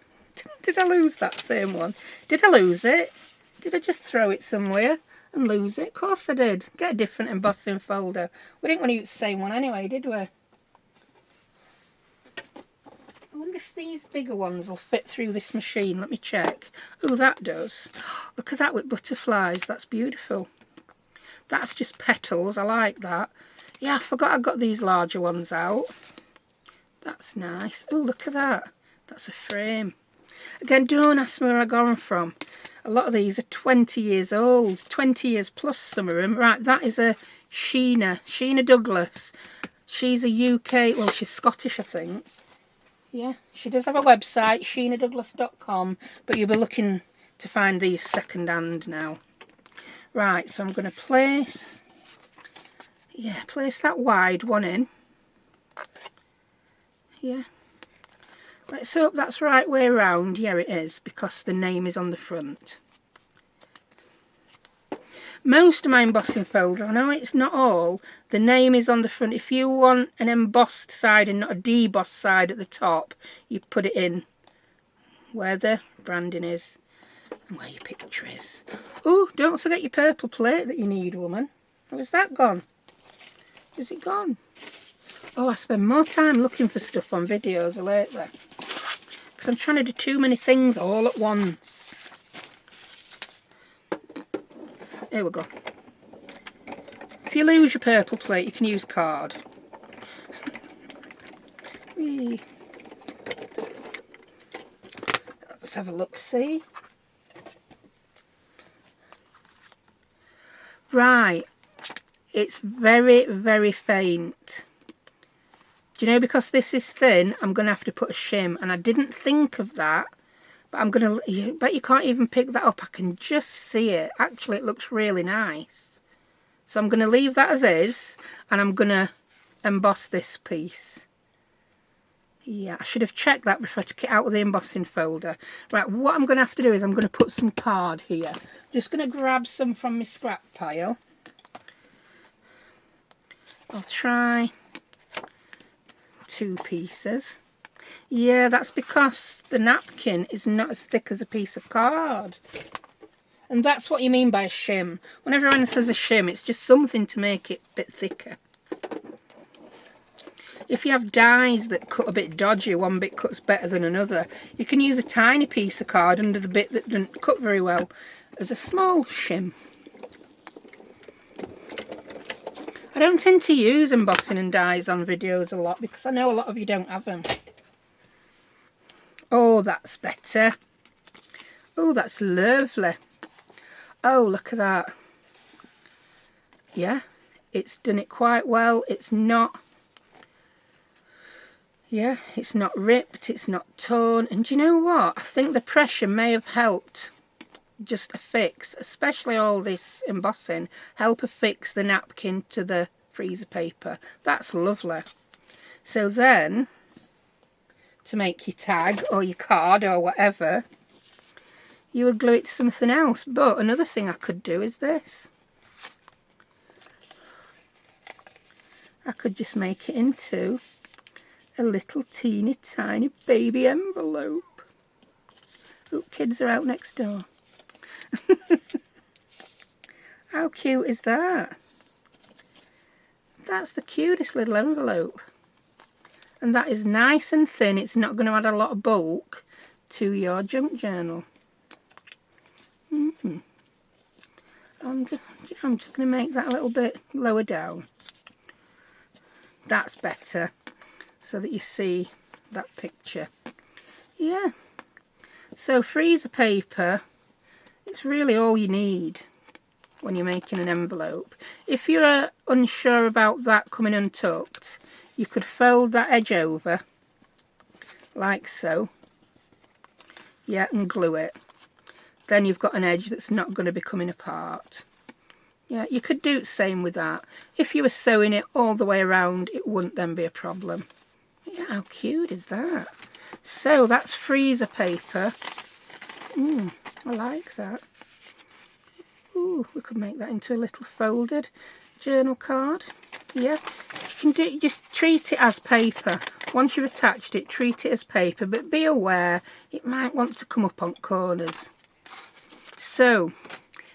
Speaker 1: Did I lose that same one? Did I lose it? Did I just throw it somewhere and lose it? Of course I did. Get a different embossing folder. We didn't want to use the same one anyway, did we? I wonder if these bigger ones will fit through this machine. Let me check. Oh, that does. Look at that with butterflies. That's beautiful. That's just petals. I like that. Yeah, I forgot I got these larger ones out. That's nice. Oh, look at that. That's a frame. Again, don't ask me where I got them from. A lot of these are 20 years old. 20 years plus some of them. Right, that is a Sheena Douglas. She's a UK... Well, she's Scottish, I think. Yeah, she does have a website, sheenadouglas.com, but you'll be looking to find these second hand now. Right, so I'm going to place that wide one in. Yeah. Let's hope that's the right way around. Yeah, it is, because the name is on the front. Most of my embossing folders, I know it's not all, the name is on the front. If you want an embossed side and not a debossed side at the top, you put it in where the branding is and where your picture is. Oh, don't forget your purple plate that you need, woman. Where's that gone? Is it gone? Oh, I spend more time looking for stuff on videos lately because I'm trying to do too many things all at once. Here we go. If you lose your purple plate, you can use card. Whee. Let's have a look, see. Right. It's very, very faint. Do you know, because this is thin, I'm going to have to put a shim. And I didn't think of that. But I'm going to, bet you can't even pick that up. I can just see it. Actually, it looks really nice. So I'm going to leave that as is. And I'm going to emboss this piece. Yeah, I should have checked that before I took it out of the embossing folder. Right, what I'm going to have to do is I'm going to put some card here. I'm just going to grab some from my scrap pile. I'll try 2 pieces. Yeah, that's because the napkin is not as thick as a piece of card. And that's what you mean by a shim. When everyone says a shim, it's just something to make it a bit thicker. If you have dies that cut a bit dodgy, one bit cuts better than another, you can use a tiny piece of card under the bit that doesn't cut very well as a small shim. I don't tend to use embossing and dies on videos a lot because I know a lot of you don't have them. Oh, that's better. Oh, that's lovely. Oh, look at that. Yeah, it's done it quite well. It's not, yeah, it's not ripped, it's not torn. And do you know what? I think the pressure may have helped just affix, especially all this embossing, help affix the napkin to the freezer paper. That's lovely. So then, to make your tag or your card or whatever, you would glue it to something else. But another thing I could do is this. I could just make it into a little teeny tiny baby envelope. Oh, kids are out next door. How cute is that? That's the cutest little envelope. And that is nice and thin. It's not going to add a lot of bulk to your junk journal. I'm just going to make that a little bit lower down. That's better, so that you see that picture. Yeah. So freezer paper, it's really all you need when you're making an envelope. If you're unsure about that coming untucked, you could fold that edge over, like so. Yeah, and glue it. Then you've got an edge that's not going to be coming apart. Yeah, you could do the same with that. If you were sewing it all the way around, it wouldn't then be a problem. Yeah, how cute is that? So that's freezer paper. I like that. Ooh, we could make that into a little folded journal card. Yeah, you can do, just treat it as paper. Once you've attached it, treat it as paper, but be aware it might want to come up on corners. So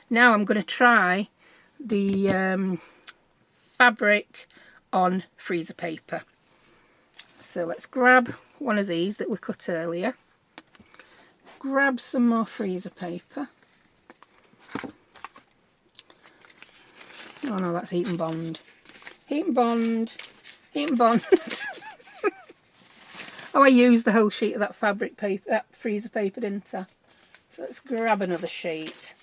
Speaker 1: now I'm going to try the fabric on freezer paper. So let's grab one of these that we cut earlier. Grab some more freezer paper. Oh no, that's heat and bond. Heat and bond. Heat and bond. Oh, I used the whole sheet of that fabric paper, that freezer paper, didn't I? So let's grab another sheet.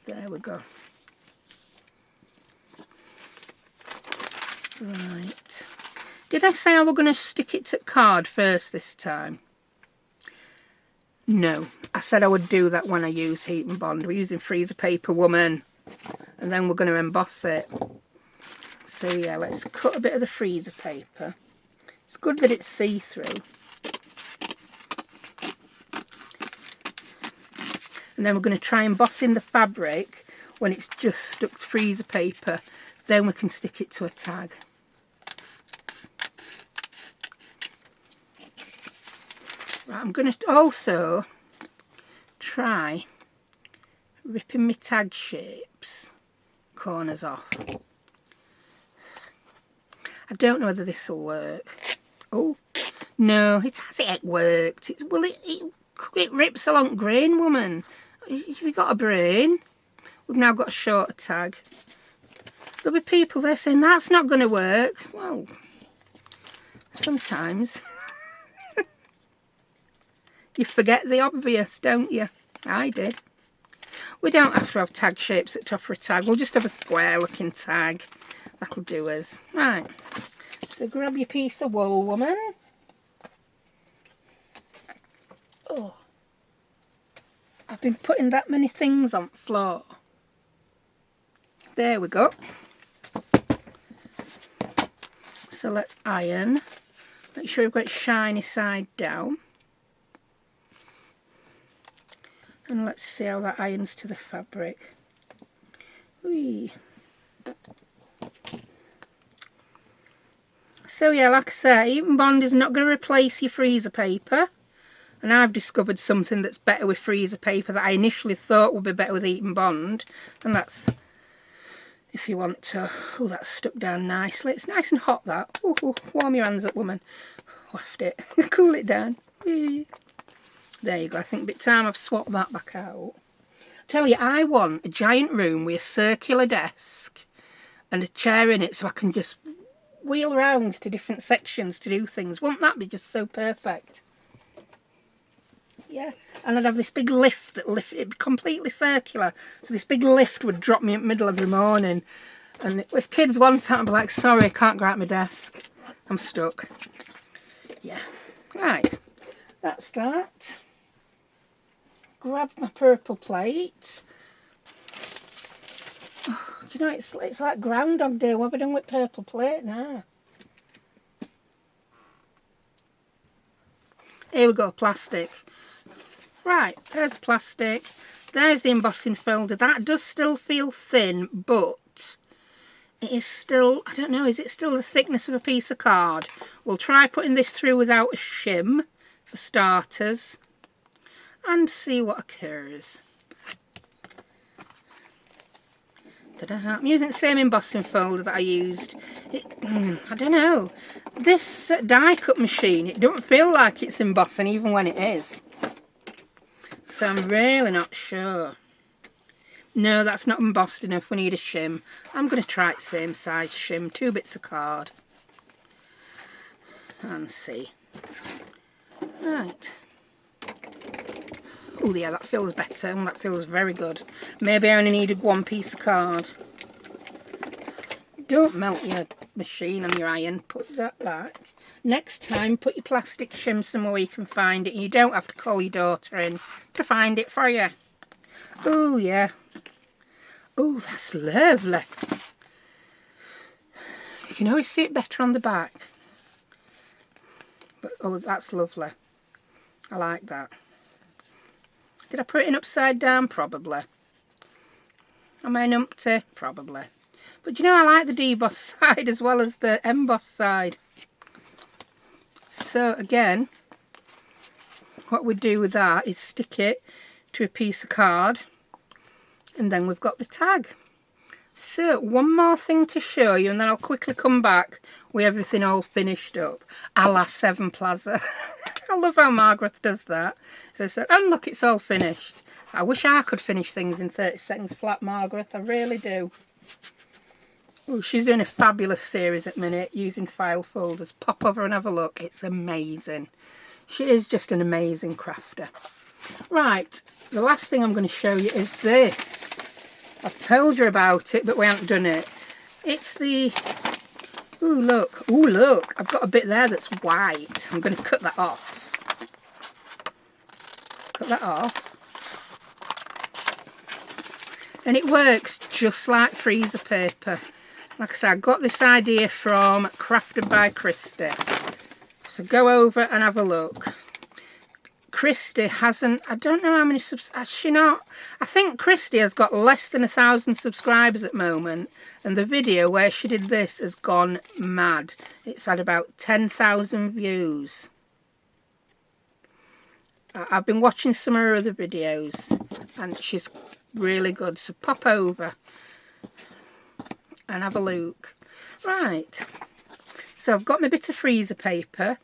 Speaker 1: There we go. Right. Did I say I were going to stick it to card first this time? No, I said I would do that when I use heat and bond. We're using freezer paper, woman. And then we're going to emboss it. So yeah, let's cut a bit of the freezer paper. It's good that it's see-through. And then we're going to try embossing the fabric when it's just stuck to freezer paper. Then we can stick it to a tag. Right, I'm going to also try ripping my tag shapes corners off. I don't know whether this will work. Oh, no, it hasn't worked. It rips along grain, woman. We got a brain. We've now got a shorter tag. There'll be people there saying that's not going to work. Well, sometimes you forget the obvious, don't you? I did. We don't have to have tag shapes at top of a tag. We'll just have a square looking tag. That'll do us. Right. So grab your piece of wool, woman. Oh. I've been putting that many things on the floor. There we go. So let's iron. Make sure we've got it shiny side down. And let's see how that irons to the fabric. Whee. So yeah, like I say, heat and bond is not going to replace your freezer paper. And I've discovered something that's better with freezer paper that I initially thought would be better with heat and bond. And that's, if you want to, oh, that's stuck down nicely. It's nice and hot, that. Ooh, warm your hands up, woman. Waft it. Cool it down. Whee. There you go. I think it's time I've swapped that back out. Tell you, I want a giant room with a circular desk and a chair in it so I can just wheel around to different sections to do things. Wouldn't that be just so perfect? Yeah. And I'd have this big lift that it'd be completely circular. So this big lift would drop me in the middle every morning. And if kids want it, I'd be like, sorry, I can't go out my desk. I'm stuck. Yeah. Right. That's that. Grab my purple plate. Oh, do you know, it's like Groundhog Day. What have I done with purple plate now? Here we go, plastic. Right, there's the plastic. There's the embossing folder. That does still feel thin, but it is still, I don't know, is it still the thickness of a piece of card? We'll try putting this through without a shim, for starters, and see what occurs. I'm using the same embossing folder that I used. I don't know. This die cut machine, it don't feel like it's embossing even when it is. So I'm really not sure. No, that's not embossed enough. We need a shim. I'm going to try it same size shim. 2 bits of card. And see. Right. Oh yeah, that feels better. That feels very good. Maybe I only needed 1 piece of card. Don't melt your machine on your iron. Put that back. Next time, put your plastic shim somewhere where you can find it. And you don't have to call your daughter in to find it for you. Oh yeah. Oh, that's lovely. You can always see it better on the back. But oh, that's lovely. I like that. Did I put it in upside down? Probably. Am I numpty? Probably. But you know, I like the deboss side as well as the emboss side. So again, what we do with that is stick it to a piece of card, and then we've got the tag. So one more thing to show you, and then I'll quickly come back with everything all finished up, a la 7 Plaza. I love how Margreth does that. So I said, oh look, it's all finished. I wish I could finish things in 30 seconds flat, Margreth. I really do. Oh, she's doing a fabulous series at the minute using file folders. Pop over and have a look. It's amazing. She is just an amazing crafter. Right, the last thing I'm going to show you is this. I've told you about it, but we haven't done it. It's the Ooh, look. Ooh, look. I've got a bit there that's white. I'm going to cut that off. Cut that off. And it works just like freezer paper. Like I said, I got this idea from Crafted by Christy. So go over and have a look. Christy hasn't, I don't know how many has she not? I think Christy has got less than 1,000 subscribers at the moment, and the video where she did this has gone mad. It's had about 10,000 views. I've been watching some of her other videos and she's really good, so pop over and have a look. Right, so I've got my bit of freezer paper.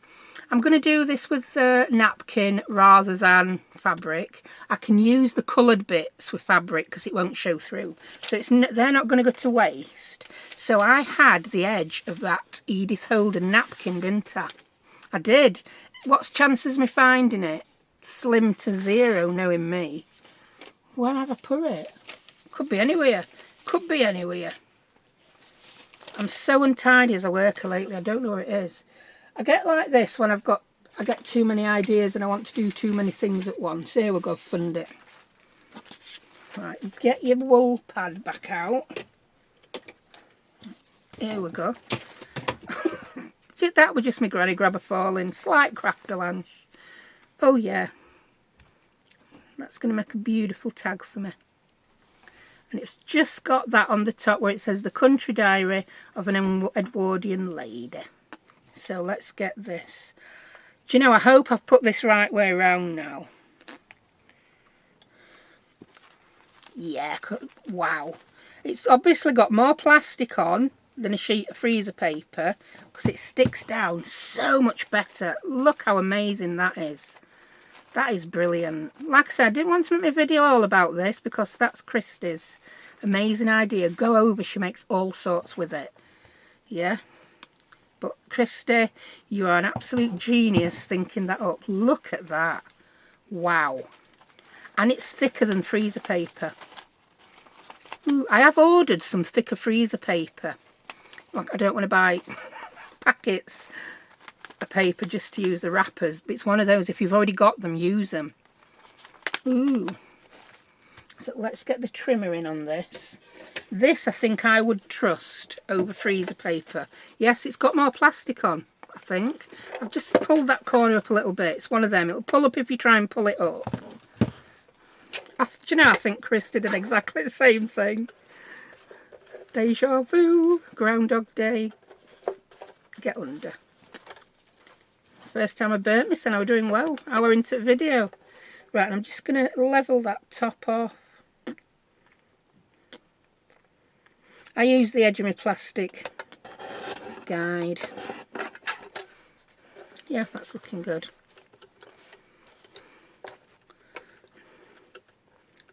Speaker 1: I'm going to do this with the napkin rather than fabric. I can use the coloured bits with fabric because it won't show through. So they're not going to go to waste. So I had the edge of that Edith Holden napkin, didn't I? I did. What's chances of me finding it? Slim to zero, knowing me. Where have I put it? Could be anywhere. Could be anywhere. I'm so untidy as a worker lately. I don't know where it is. I get like this when I get too many ideas and I want to do too many things at once. Here we go, fund it. Right, get your wool pad back out. Here we go. See, that was just my granny grabber falling. Slight crafterlanche. Oh yeah. That's going to make a beautiful tag for me. And it's just got that on the top where it says the country diary of an Edwardian lady. So let's get this. Do you know, I hope I've put this right way around now. Yeah, wow. It's obviously got more plastic on than a sheet of freezer paper because it sticks down so much better. Look how amazing that is. That is brilliant. Like I said, I didn't want to make my video all about this because that's Christy's amazing idea. Go over, she makes all sorts with it. Yeah. But Christy, you are an absolute genius thinking that up. Look at that. Wow. And it's thicker than freezer paper. Ooh, I have ordered some thicker freezer paper. Like, I don't want to buy packets of paper just to use the wrappers. But it's one of those, if you've already got them, use them. Ooh. So let's get the trimmer in on this. This I think I would trust over freezer paper. Yes, it's got more plastic on, I think. I've just pulled that corner up a little bit. It's one of them. It'll pull up if you try and pull it up. Do you know, I think Christy did exactly the same thing. Deja vu, Groundhog Day. Get under. First time I burnt me, and I was doing well. Hour into the video. Right, and I'm just going to level that top off. I use the edge of my plastic guide. Yeah, that's looking good.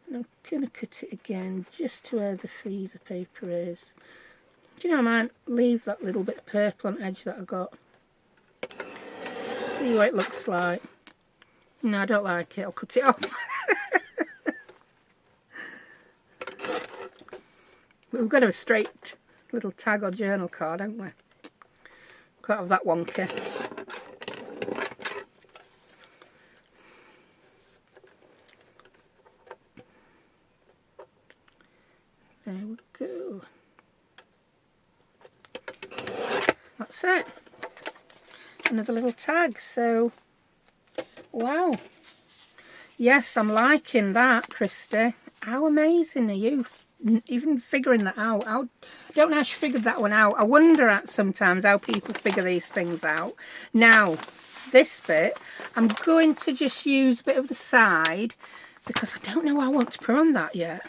Speaker 1: And I'm going to cut it again just to where the freezer paper is. Do you know, I might leave that little bit of purple on edge that I got. See what it looks like. No, I don't like it. I'll cut it off. We've got a straight little tag or journal card, haven't we? Can't have that wonky. There we go. That's it. Another little tag. So, wow. Yes, I'm liking that, Christy. How amazing are you? Even figuring that out. I don't know how she figured that one out. I wonder at sometimes how people figure these things out. Now, this bit, I'm going to just use a bit of the side because I don't know what I want to put on that yet.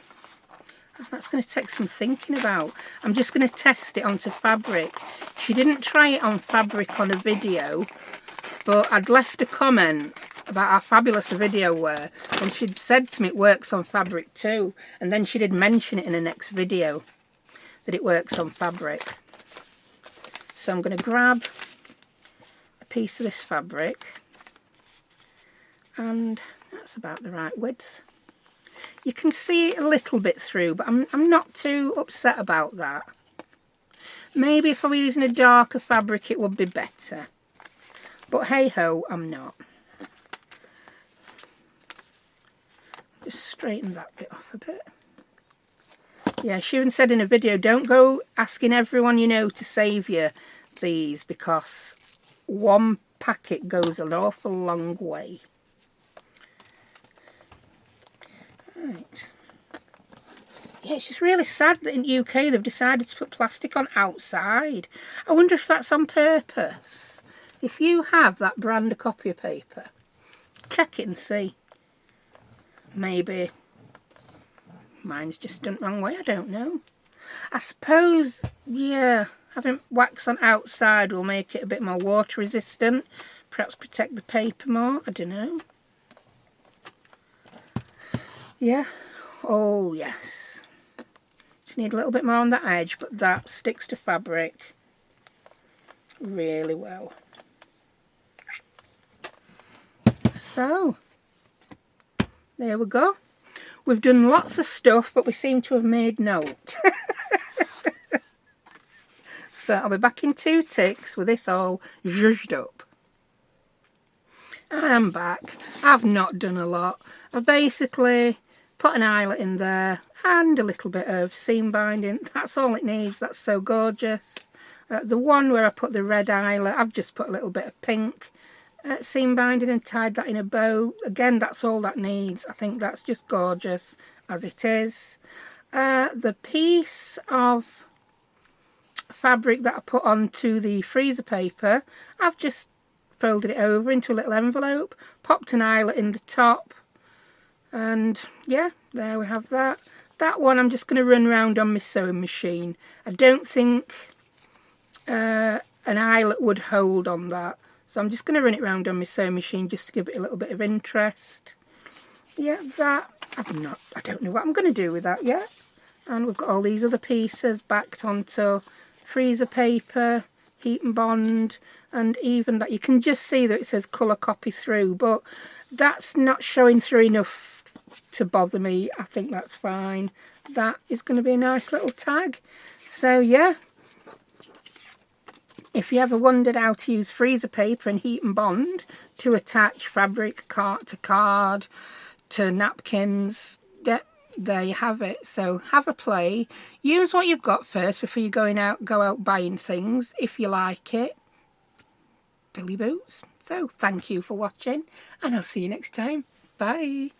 Speaker 1: That's going to take some thinking about. I'm just going to test it onto fabric. She didn't try it on fabric on a video, but I'd left a comment about how fabulous the video were, and she'd said to me it works on fabric too, and then she did mention it in the next video that it works on fabric. So I'm going to grab a piece of this fabric, and that's about the right width. You can see it a little bit through, but I'm not too upset about that. Maybe if I were using a darker fabric it would be better. But hey ho, I'm not. Just straighten that bit off a bit. Yeah, she even said in a video, don't go asking everyone you know to save you these, because one packet goes an awful long way. Right. Yeah, it's just really sad that in the UK they've decided to put plastic on outside. I wonder if that's on purpose. If you have that brand of copier paper, check it and see. Maybe mine's just done the wrong way, I don't know. I suppose, yeah, having wax on outside will make it a bit more water resistant. Perhaps protect the paper more, I don't know. Yeah, oh yes. Just need a little bit more on that edge, but that sticks to fabric really well. So, there we go. We've done lots of stuff, but we seem to have made note. So I'll be back in 2 ticks with this all zhuzhed up. And I'm back. I've not done a lot. I've basically put an eyelet in there and a little bit of seam binding. That's all it needs. That's so gorgeous. The one where I put the red eyelet, I've just put a little bit of pink seam binding and tied that in a bow. Again, that's all that needs. I think that's just gorgeous as it is. The piece of fabric that I put onto the freezer paper, I've just folded it over into a little envelope, popped an eyelet in the top, and yeah, there we have that. That one I'm just going to run around on my sewing machine. I don't think an eyelet would hold on that. So I'm just going to run it round on my sewing machine just to give it a little bit of interest. Yeah, that, I don't know what I'm going to do with that yet. And we've got all these other pieces backed onto freezer paper, heat and bond, and even that you can just see that it says colour copy through, but that's not showing through enough to bother me. I think that's fine. That is going to be a nice little tag. So yeah. If you ever wondered how to use freezer paper and heat and bond to attach fabric to card, to napkins, yeah, there you have it. So have a play. Use what you've got first before you go out buying things, if you like it. Billy Boots. So thank you for watching, and I'll see you next time. Bye.